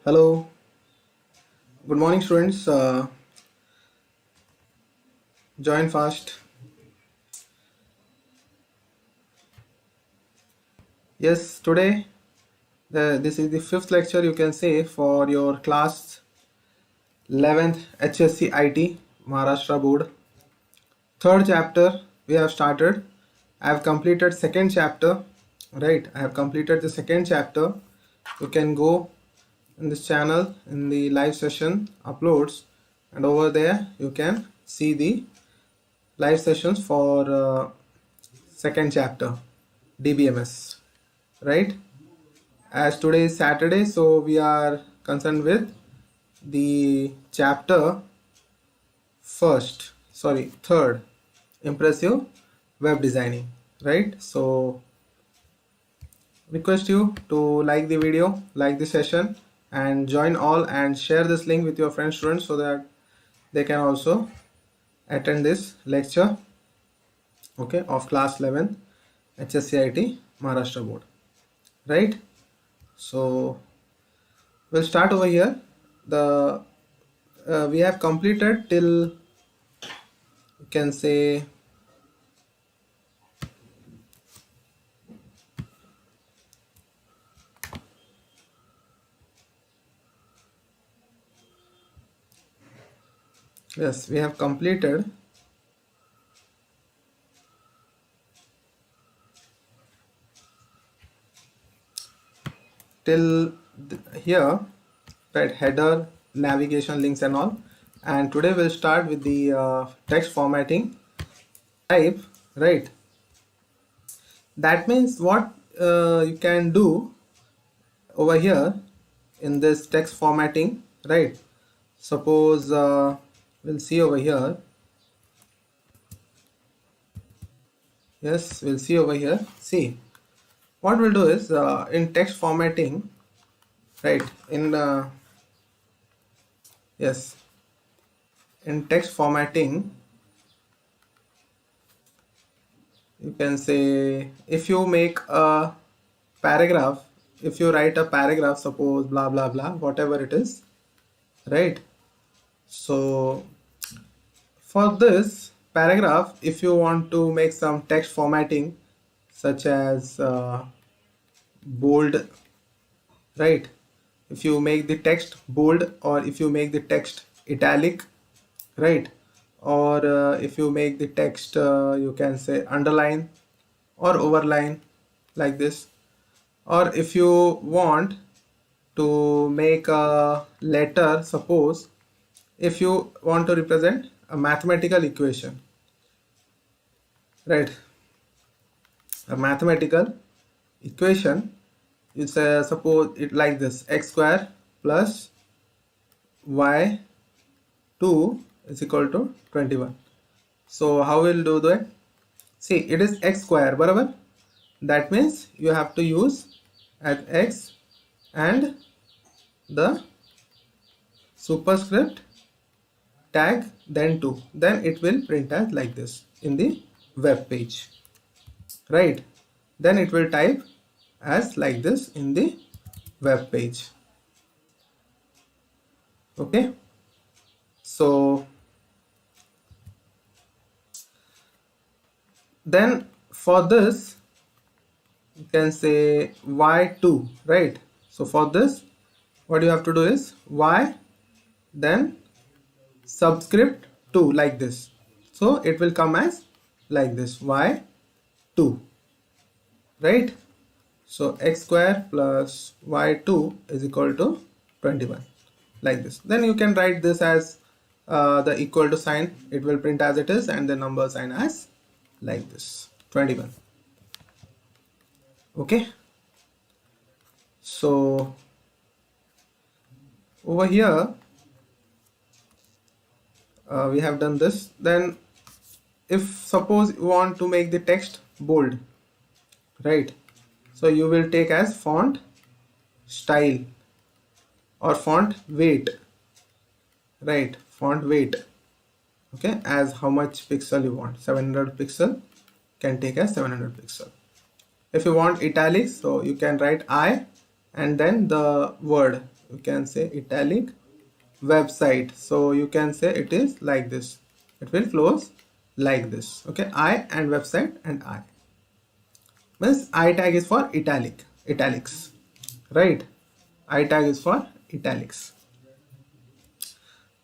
Hello, good morning, students. Join fast. Yes, today this is the fifth lecture you can say for your class 11th HSC IT Maharashtra Board. Third chapter we have started. I have completed second chapter. Right, I have completed the second chapter. You can go in this channel in the live session uploads, and over there you can see the live sessions for second chapter DBMS, right? As today is Saturday, so we are concerned with the chapter third, impressive web designing, right? So request you to like the video, like the session, and join all and share this link with your friends, students, so that they can also attend this lecture, okay, of class 11 HSCIT Maharashtra Board, right? So we'll start over here. The we have completed till, you can say, yes, we have completed till here, right? Header, navigation, links and all. And today we'll start with the text formatting type, right? That means what you can do over here in this text formatting, right? Suppose we'll see over here. Yes, we'll see over here. See, what we'll do is in text formatting, right? Yes, in text formatting, you can say, if you make a paragraph, if you write a paragraph, suppose blah blah blah, whatever it is, right? So for this paragraph, if you want to make some text formatting such as bold, right? If you make the text bold, or if you make the text italic, right? Or if you make the text you can say underline or overline, like this. Or if you want to make a letter, suppose if you want to represent a mathematical equation, right? A mathematical equation, you say, suppose it like this: x square plus y 2 is equal to 21. So how we'll do that? See, it is x square, barabar. That means you have to use at x and the superscript tag, then 2, then it will print as like this in the web page, right? Then it will type as like this in the web page, okay? So then for this you can say y2, right? So for this, what you have to do is y, then subscript 2, like this. So it will come as like this, y2, right? So x square plus y2 is equal to 21, like this. Then you can write this as the equal to sign, it will print as it is, and the number sign as like this, 21, okay? So over here we have done this. Then if suppose you want to make the text bold, right? So you will take as font style or font weight, right? Font weight, okay, as how much pixel you want. 700 pixel, can take as 700 pixel. If you want italics, so you can write I and then the word you can say italic website. So you can say it is like this. It will close like this. Okay, I and website and I. Means I tag is for italics, right? I tag is for italics.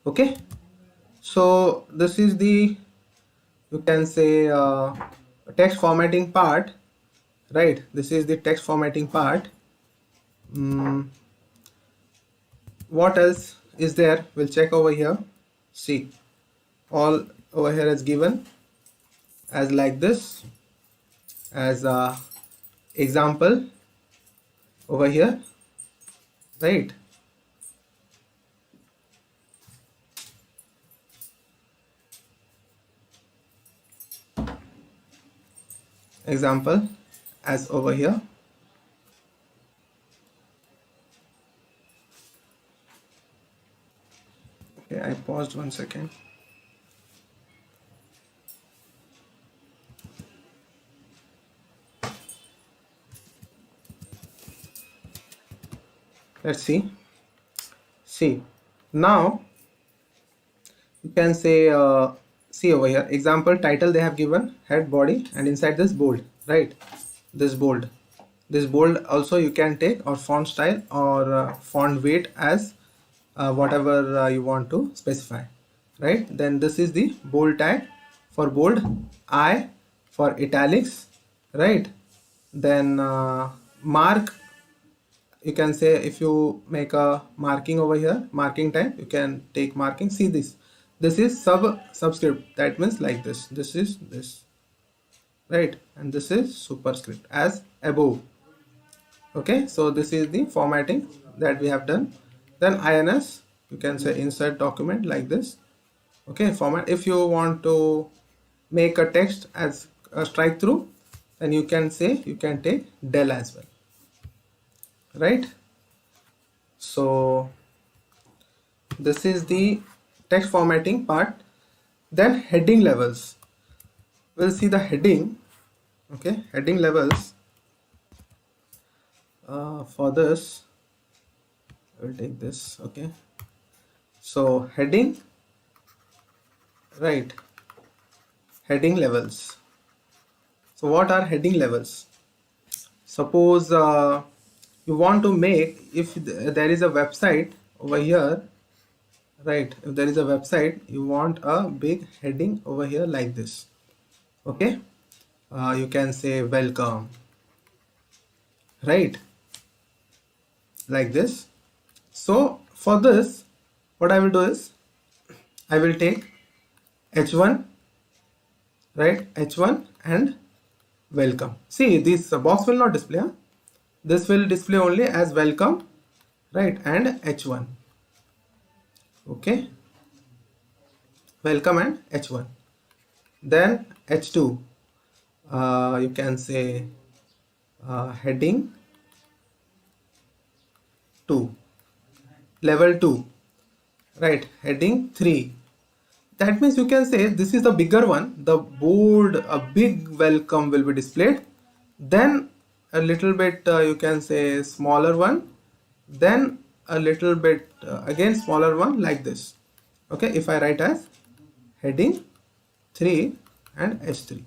Okay, so this is the, you can say, text formatting part, right? This is the text formatting part. What else is there? We'll check over here. See, all over here is given as like this, as a example over here, right? Example as over here. Okay, I paused 1 second. Let's see now you can say, see over here, example title they have given, head, body, and inside this bold, right? This bold also you can take, or font style, or font weight, as whatever you want to specify, right? Then this is the bold tag for bold, I for italics, right? Then mark, you can say, if you make a marking over here, marking type, you can take marking. See this is subscript, that means like this is this, right? And this is superscript as above. Okay, so this is the formatting that we have done. Then ins, you can say insert document like this. Okay, format, if you want to make a text as a strike through, then you can say, you can take del as well, right? So this is the text formatting part. Then heading levels, we'll see the heading. Okay, heading levels. For this we'll take this. Okay, so heading, right? Heading levels. So what are heading levels? Suppose you want to make, if there is a website over here, right? If there is a website, you want a big heading over here like this. Okay, you can say welcome, right? Like this. So for this, what I will do is, I will take h1, right? h1 and welcome. See, this box will not display, huh? This will display only as welcome, right? And h1. Okay, welcome and h1. Then h2, you can say heading 2, level 2, right? Heading 3. That means you can say this is the bigger one, the bold, a big welcome will be displayed. Then a little bit, you can say smaller one, then a little bit again smaller one, like this. Okay, if I write as heading 3 and h3,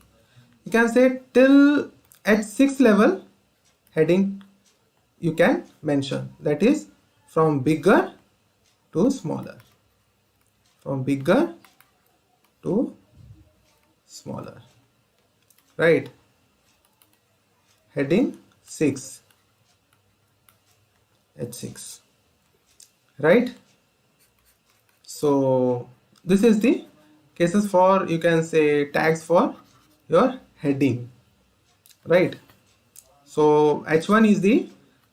you can say till h6 level heading you can mention, that is from bigger to smaller, from bigger to smaller, right? Heading 6, h6, right? So this is the cases for, you can say, tags for your heading, right? So h1 is the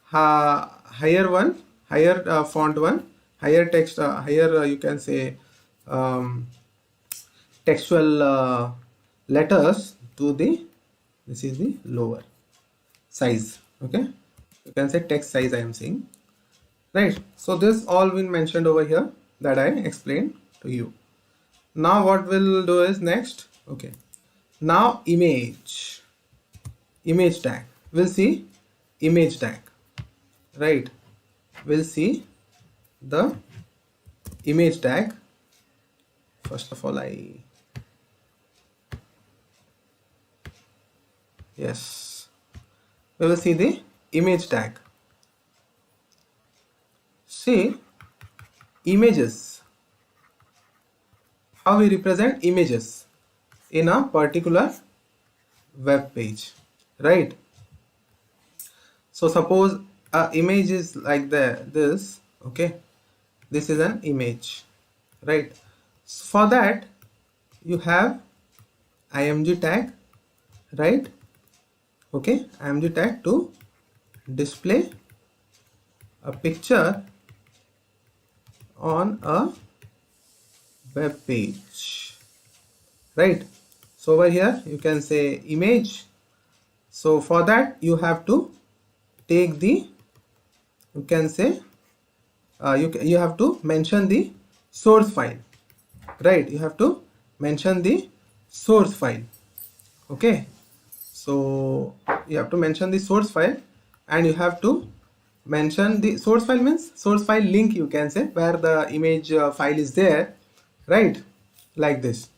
higher one, higher font one, higher text, higher you can say textual letters to the, this is the lower size. Okay, you can say text size, I am saying, right? So this all been mentioned over here that I explained to you. Now what we'll do is next, okay, now image tag, we'll see image tag, right? We'll see the image tag. First of all, yes, we will see the image tag. See, images, how we represent images in a particular web page, right? So suppose a image is like this, okay, this is an image, right? So for that you have img tag, right? Okay, img tag to display a picture on a web page, right? So over here you can say image. So for that you have to take the, you can say you have to mention the source file, right? You have to mention the source file. Okay, so you have to mention the source file, and you have to mention the source file means source file link, you can say, where the image file is there, right? Like this.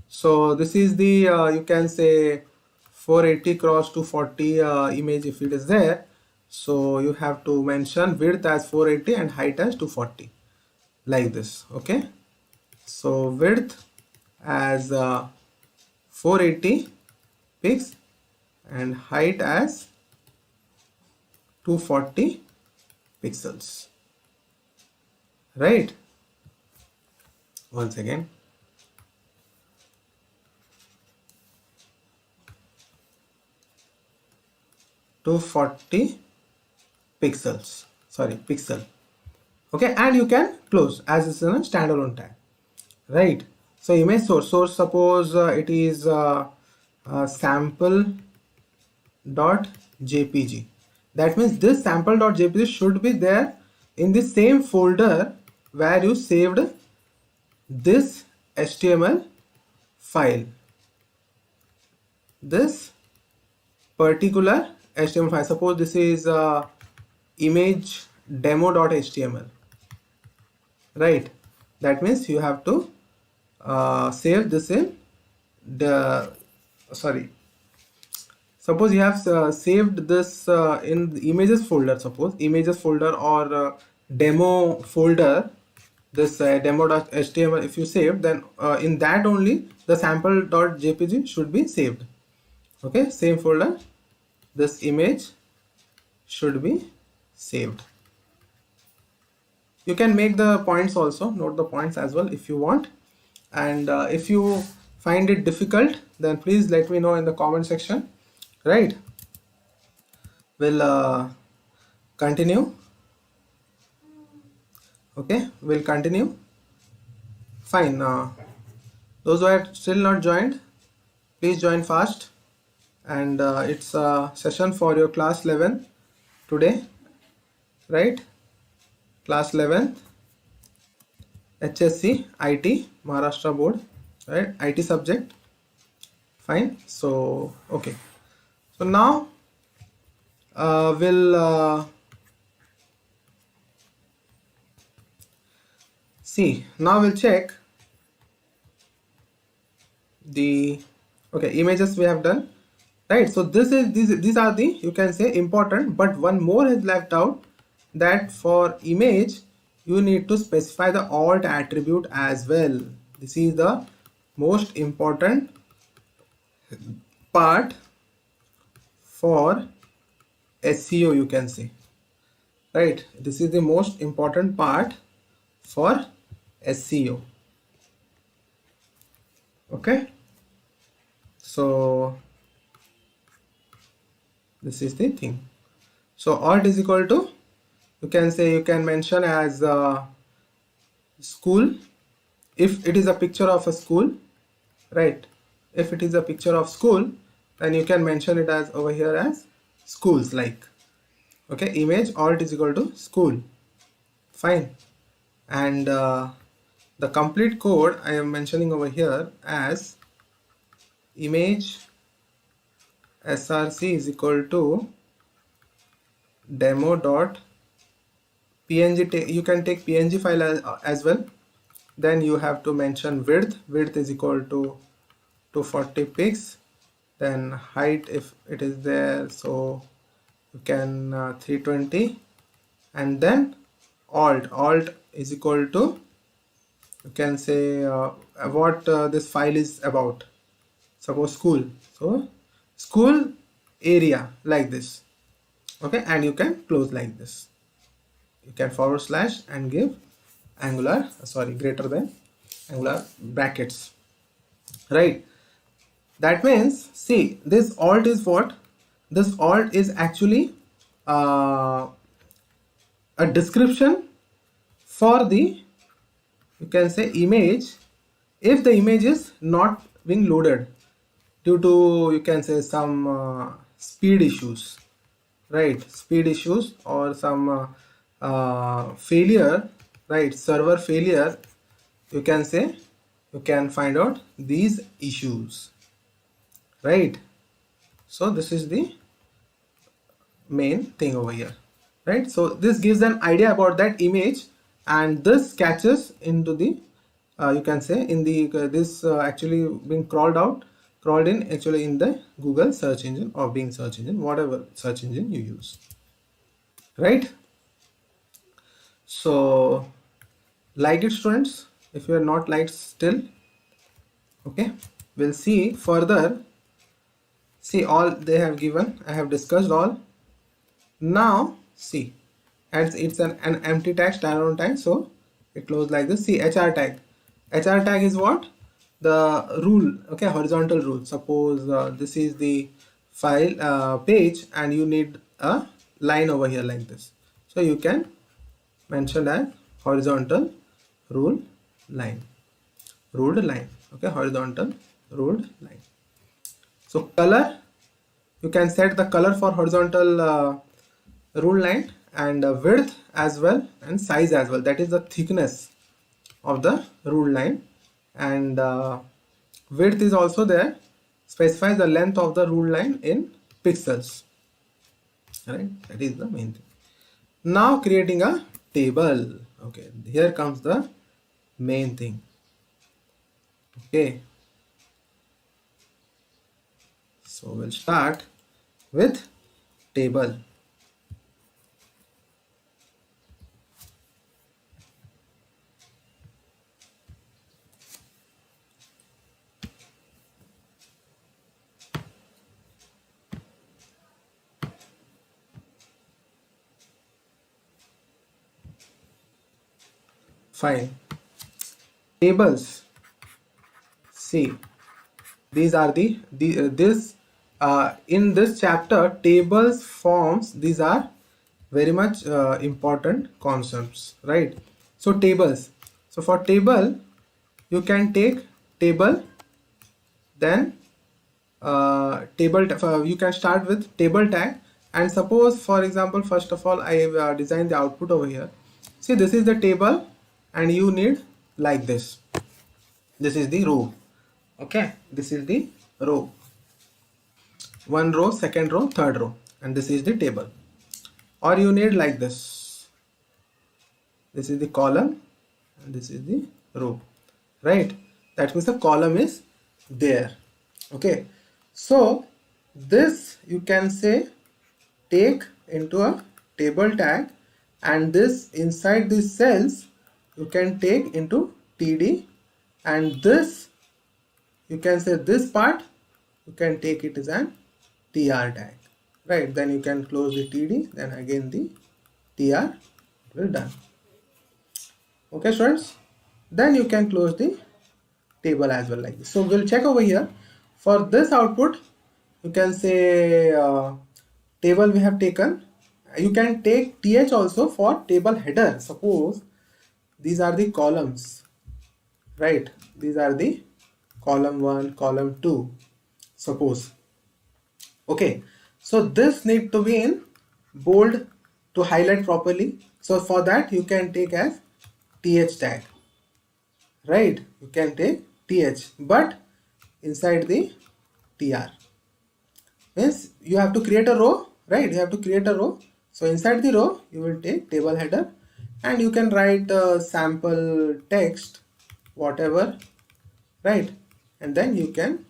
So this is the you can say 480 cross 240 image if it is there. So you have to mention width as 480 and height as 240, like this. Okay, so width as 480 pixels and height as 240 pixels, right? Once again, 240 pixels, sorry, pixel. Okay, and you can close as it's in a standalone tag, right? So image source, suppose it is sample.jpg. That means this sample.jpg should be there in the same folder where you saved this HTML file, this particular HTML file. Suppose this is image demo.html, right? That means you have to save this in the, sorry, suppose you have saved this in the images folder, suppose images folder or demo folder, this demo.html, if you save, then in that only the sample.jpg should be saved. Okay, same folder, this image should be saved. You can make the points also, note the points as well if you want. And if you find it difficult, then please let me know in the comment section, right? We'll continue. Okay, we'll continue. Fine. Those who are still not joined, please join fast. And it's a session for your class 11 today, right? Class 11 HSC IT Maharashtra board, right? IT subject. Fine. So okay, so now we'll see, now we'll check the, okay, images we have done, right? So this is, these are the, you can say, important, but one more is left out, that for image you need to specify the alt attribute as well. This is the most important part for SEO, you can say, right? This is the most important part for SEO. Okay, so this is the thing. So alt is equal to, you can say, you can mention as school if it is a picture of a school, right? If it is a picture of school, then you can mention it as over here as schools, like, okay, image alt is equal to school. Fine. And the complete code I am mentioning over here as image src is equal to demo.png, you can take PNG file as well. Then you have to mention width is equal to 240 pics. Then height, if it is there, so you can 320. And then alt is equal to, you can say what this file is about. Suppose school, so school area, like this. Okay, and you can close like this. You can forward slash and give angular, greater than angular brackets, right? That means, see, this alt is what? This alt is actually uh, a description for the, you can say, image, if the image is not being loaded due to, you can say, some speed issues, right? Speed issues or some failure, right? Server failure, you can say. You can find out these issues, right? So this is the main thing over here, right? So this gives an idea about that image, and this catches into the you can say in the this actually being crawled in actually in the Google search engine or Bing search engine, whatever search engine you use, right? So like it, students. If you are not liked still, okay, we'll see further. See, all they have given, I have discussed all. Now see, and it's an empty tag, standalone tag, so it closes like this. See, HR tag. HR tag is what? The rule, okay, horizontal rule. Suppose this is the file page and you need a line over here like this. So you can mention as horizontal rule line, ruled line, okay, horizontal ruled line. So color, you can set the color for horizontal rule line, and width as well, and size as well, that is the thickness of the rule line. And width is also there, specifies the length of the rule line in pixels, right? That is the main thing. Now creating a table. Okay, here comes the main thing. Okay, so we'll start with table. Fine. Tables. See, these are this in this chapter, tables, forms, these are very much important concepts, right? So tables. So for table, you can take table, then you can start with table tag, and suppose, for example, first of all, I have designed the output over here. See, this is the table, and you need like this. This is the row. Okay, this is the row. One row, second row, third row, and this is the table. Or you need like this. This is the column, and this is the row, right? That means the column is there. Okay, so this you can say take into a table tag, and this inside these cells you can take into TD, and this you can say this part you can take it as an TR tag, right? Then you can close the TD, then again the TR will done. Okay, students, then you can close the table as well like this. So we'll check over here for this output. You can say table we have taken. You can take th also for table header. Suppose these are the columns, right? These are the column 1, column 2, suppose. Okay, so this need to be in bold to highlight properly. So for that you can take as th tag, right? You can take th, but inside the tr. Means you have to create a row, right? You have to create a row. So inside the row you will take table header, and you can write sample text whatever, right? And then you can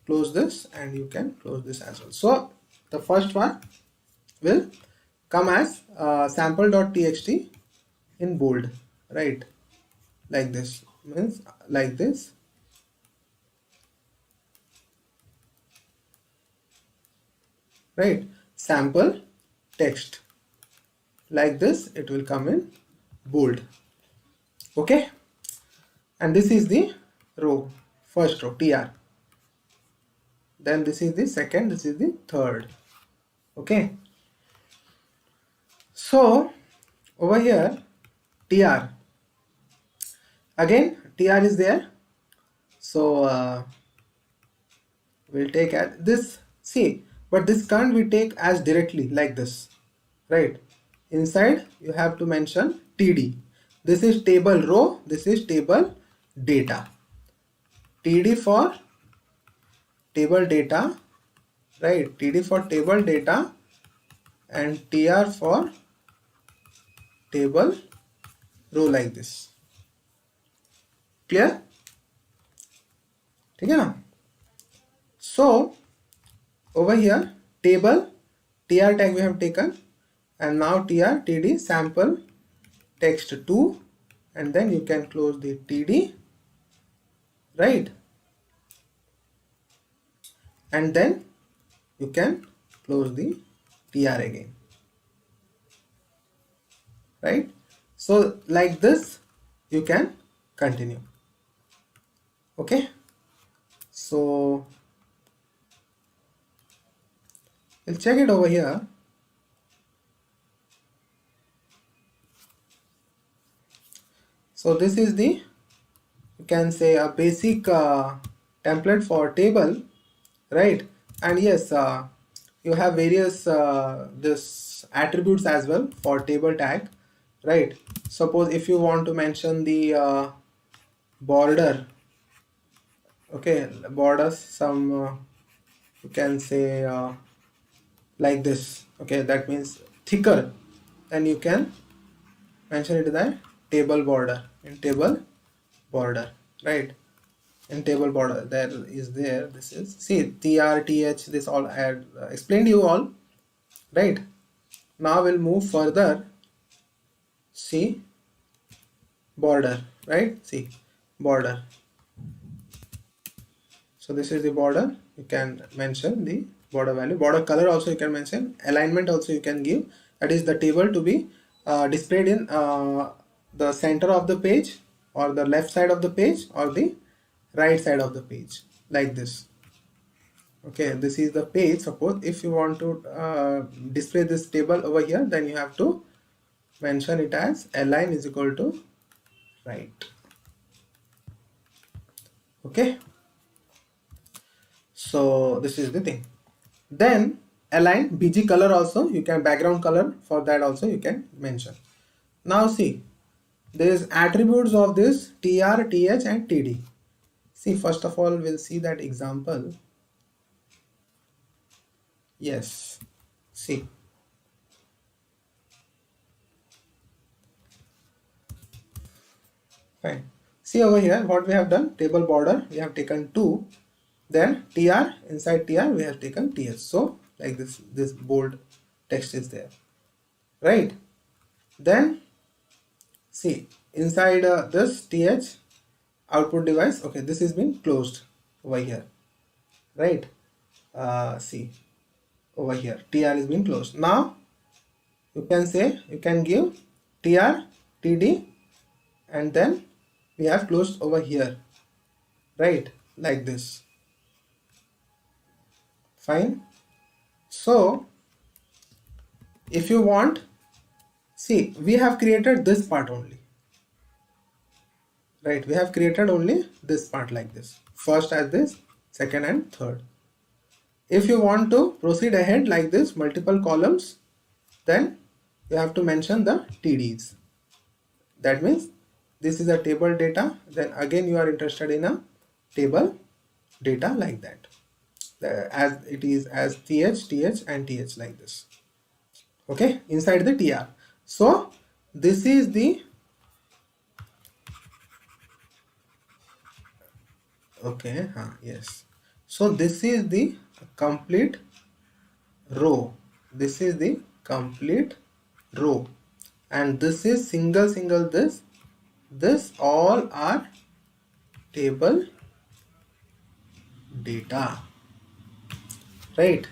close this and you can close this as well. So the first one will come as sample.txt in bold, right? Like this, means like this, right? Sample text, like this it will come in bold. Okay, and this is the row, first row tr, then this is the second, this is the third. Okay, so over here tr, again tr is there, so we'll take as this, see, but this can't we take as directly like this, right? Inside you have to mention td, this is table row, this is table data, td for table data, right? td for table data and tr for table row, like this. Clear? ठीक है ना? So over here table tr tag we have taken, and now tr td sample text 2, and then you can close the td, right? And then you can close the tr again, right? So like this you can continue. Okay, so we'll check it over here. So this is the, you can say, a basic template for table, right? And yes, you have various this attributes as well for table tag, right? Suppose if you want to mention the border, okay, border, some you can say like this, okay, that means thicker, then you can mention it as table border, in table border, right? In table border there is there, this is, see, tr th, this all I had explained you all, right? Now we'll move further. See, border, right? See, border, so this is the border, you can mention the border value, border color also you can mention, alignment also you can give, that is the table to be displayed in the center of the page, or the left side of the page, or the right side of the page, like this. Okay, this is the page. Suppose if you want to display this table over here, then you have to mention it as align is equal to right. Okay, so this is the thing. Then align bg color also you can, background color, for that also you can mention. Now see, there is attributes of this tr, th and td. See, first of all we'll see that example. Yes, see, fine. See over here what we have done, table border we have taken 2, then tr, inside tr we have taken th, so like this bold text is there, right? Then see, inside this th output device, okay, this is being closed over here, right? See, over here tr is being closed. Now you can say, you can give tr td, and then we have closed over here, right? Like this. Fine. So if you want, see, we have created this part only, right? We have created only this part like this, first as this, second and third. If you want to proceed ahead like this, multiple columns, then you have to mention the TDs. That means this is a table data, then again you are interested in a table data like that, as it is as th, th and th like this, okay, inside the tr. So this is the, okay, yes. So this is the complete row. This is the complete row, and this is single this all are table data, right?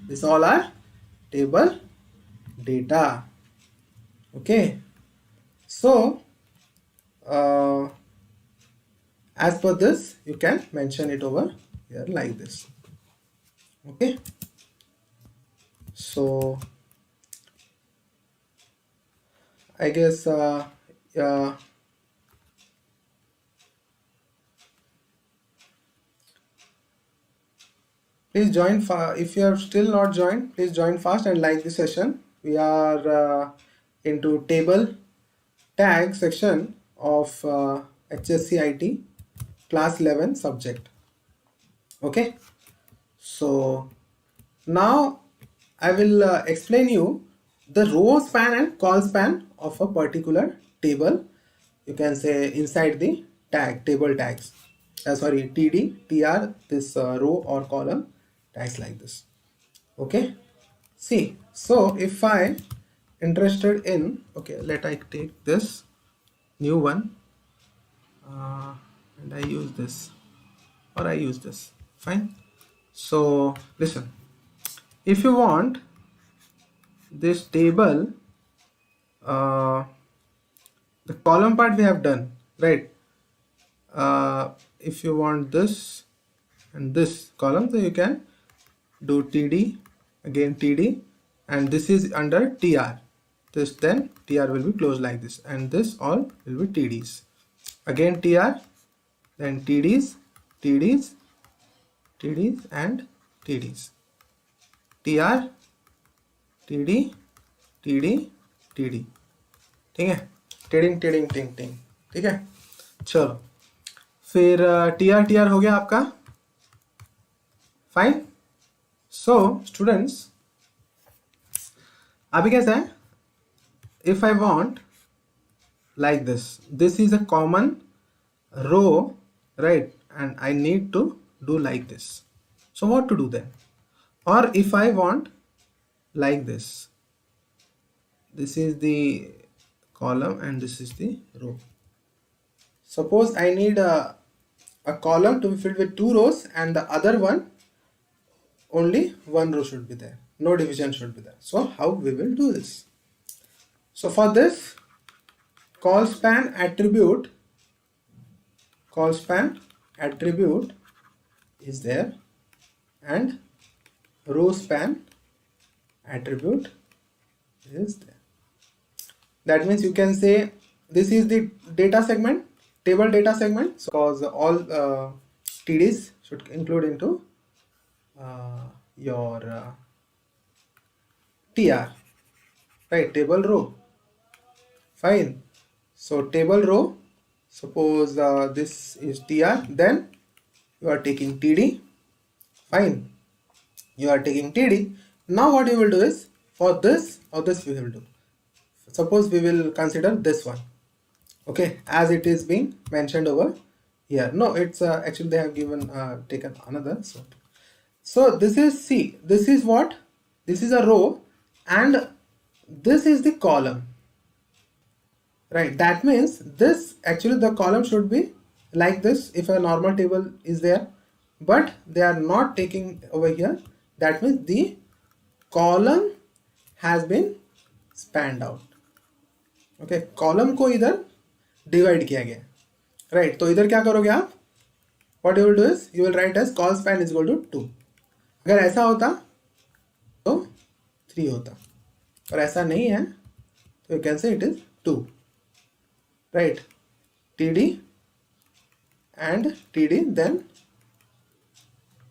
This all are table data. Okay, so as per this you can mention it over here like this. Okay, so I guess please join if you are still not joined, please join fast and like the session. We are into table tag section of HSC IT class 11 subject. Okay, so now I will explain you the row span and call span of a particular table. You can say inside the tag, table tags. Sorry, TD, TR, this row or column tags like this. Okay. See, so if I interested in, okay, let I take this new one and I use this, or I use this. Fine. So listen, if you want this table, the column part we have done, right? If you want this and this column, so you can do TD, again TD, and this is under TR. This, then TR will be closed like this, and this all will be TDs. Again TR, then TDs, TDs, TDs and TDs. TR, TD, TD, TD. ठीक है, tiding tiding टिंग टिंग. ठीक है, चलो फिर TR TR हो गया आपका. फाइन. सो स्टूडेंट्स, अभी कैसा है, if I want like this is a common row, right? And I need to do like this. So what to do then? Or if I want like this is the column and this is the row. Suppose I need a column to be filled with 2 rows and the other one only 1 row should be there, no division should be there. So how we will do this? So for this, call span attribute is there, and row span attribute is there. That means you can say this is the data segment, table data segment, because all TDs should include into your TR, right? Table row. Fine. So table row, suppose this is TR, then you are taking TD. Fine. You are taking TD. Now what you will do is, for this or this we will do. Suppose we will consider this one. Okay, as it is being mentioned over here. No, it's actually they have given taken another. So this is, see, this is what? This is a row and this is the column. Right, that means this, actually the column should be like this if a normal table is there, but they are not taking over here. That means the column has been spanned out. Okay, column को इधर divide किया गया. Right, तो इधर क्या करोगे आप? What you will do is, you will write as call span is equal to 2. अगर ऐसा होता तो 3 होता, और ऐसा नहीं है तो you can say it is 2. Right, TD and TD, then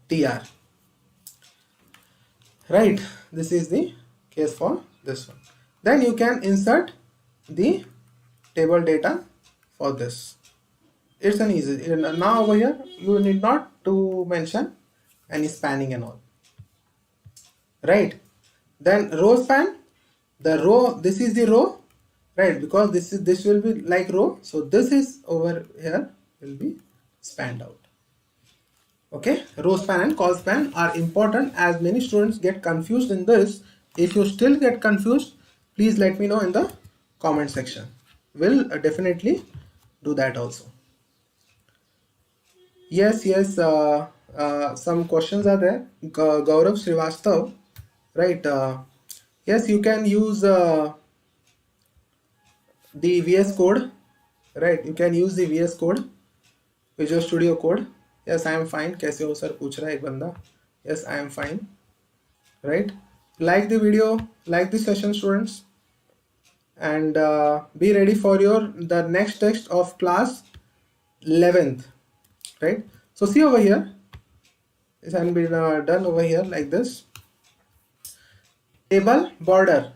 TR. Right, this is the case for this one. Then you can insert the table data for this. It's an easy. Now over here you need not to mention any spanning and all. Right, then row span, the row, this is the row, right? Because this will be like row, so this is over here will be spanned out. Okay, row span and col span are important as many students get confused in this. If you still get confused, please let me know in the comment section. We'll definitely do that also. Yes, some questions are there. Gaurav Srivastav, right? Yes, you can use the VS Code, right? You can use the VS Code, Visual Studio Code. Yes, I am fine. कैसे हो sir पूछ रहा है एक बंदा. Yes, I am fine. Right? Like the video, like the session, students, and be ready for your the next text of class 11th. Right? So see over here. This has been done over here like this. Table border,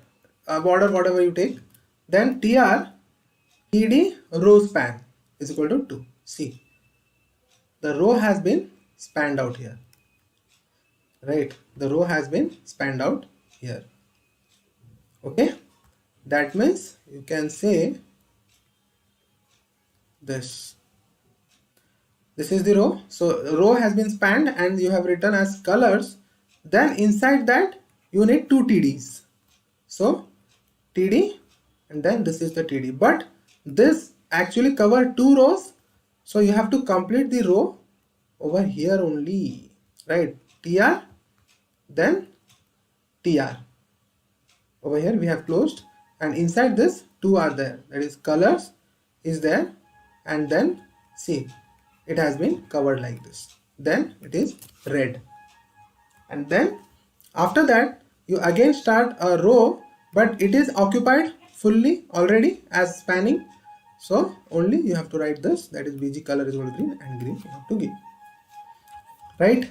border whatever you take, then tr td row span is equal to 2. See, the row has been spanned out here, right? The row has been spanned out here. Okay, that means you can say this is the row. So row has been spanned and you have written as colors. Then inside that you need two tds. So td and then this is the td, but this actually cover two rows, so you have to complete the row over here only, right? tr then tr over here we have closed, and inside this two are there, that is colors is there, and then see it has been covered like this, then it is red, and then after that you again start a row, but it is occupied fully already as spanning, so only you have to write this, that is bg color is equal to green, and green you have to give, right?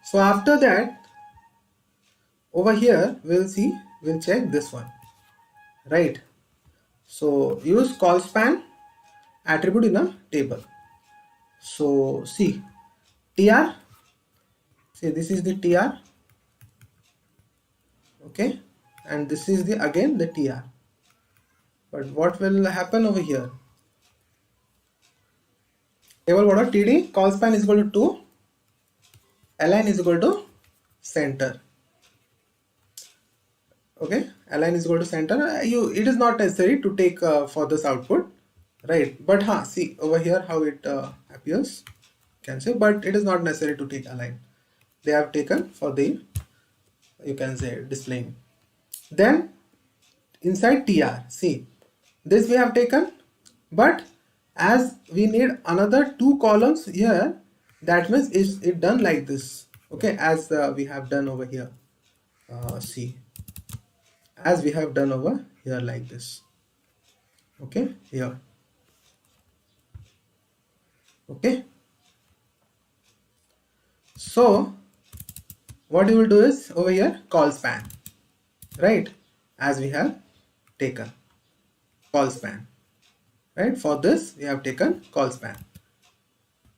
So after that over here we'll check this one, right? So use call span attribute in a table. So see tr, see this is the tr, okay, and this is the again the tr, but what will happen over here? Table border td call span is equal to 2, align is equal to center. Okay, align is equal to center. It is not necessary to take for this output, right? But see over here how it appears, can say, but it is not necessary to take align. They have taken for the, you can say, displaying. Then inside tr, see this we have taken, but as we need another two columns here, that means is it done like this, okay, as we have done over here. See, as we have done over here like this, okay, here, okay. So what you will do is over here call span, right, as we have taken call span, right? For this we have taken call span,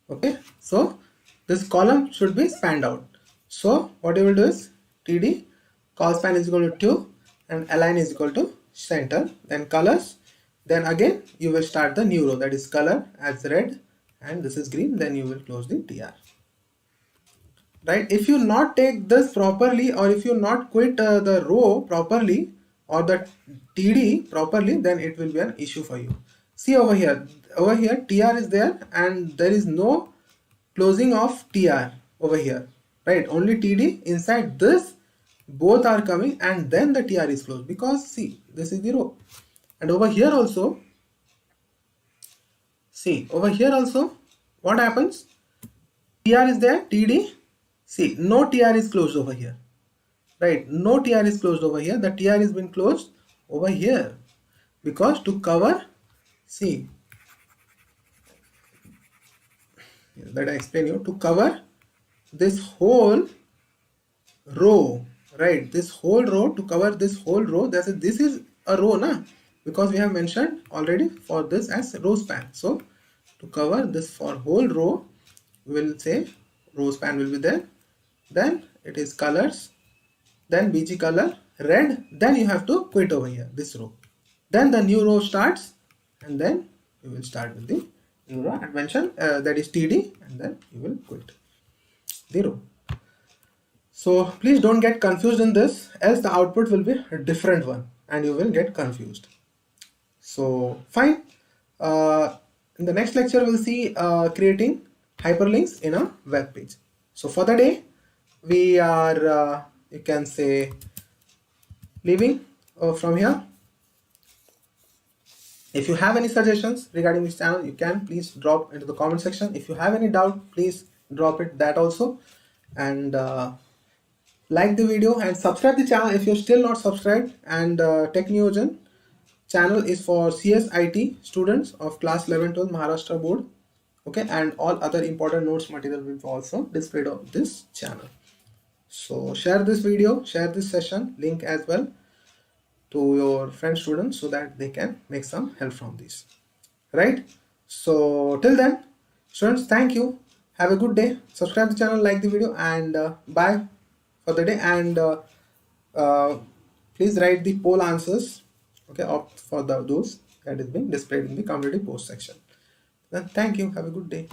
okay. So this column should be spanned out, so what you will do is td call span is equal to 2 and align is equal to center, then colors, then again you will start the new row, that is color as red and this is green, then you will close the tr, right? If you not take this properly, or if you not quit the row properly or the td properly, then it will be an issue for you. See over here tr is there and there is no closing of tr over here, right? Only td inside this, both are coming, and then the tr is closed, because see this is the row. And over here also, see over here also what happens, tr is there, td, see no tr is closed over here, right? No tr is closed over here, the tr is been closed over here, because to cover, see that I explain you, to cover this whole row, right? This whole row, to cover this whole row, this is a row na, because we have mentioned already for this as row span. So to cover this for whole row, we will say row span will be there, then it is colors, then bg color red, then you have to quit over here this row, Then the new row starts, and then you will start with the new row and mention that is TD, and then you will quit the row. So please don't get confused in this, else the output will be a different one and you will get confused. So fine. In the next lecture we'll see creating hyperlinks in a web page. So for the day we are you can say leaving from here. If you have any suggestions regarding this channel, you can please drop into the comment section. If you have any doubt, please drop it that also. And like the video and subscribe the channel if you're still not subscribed. And Techneogen channel is for CSIT students of class 11-12 Maharashtra board. Okay, and all other important notes material will be also displayed on this channel. So share this video, share this session link as well to your friend students so that they can make some help from this, right? So till then, students, thank you, have a good day, subscribe the channel, like the video, and bye for the day. And uh, please write the poll answers, okay, opt for those that is being displayed in the community post section. Then thank you, have a good day.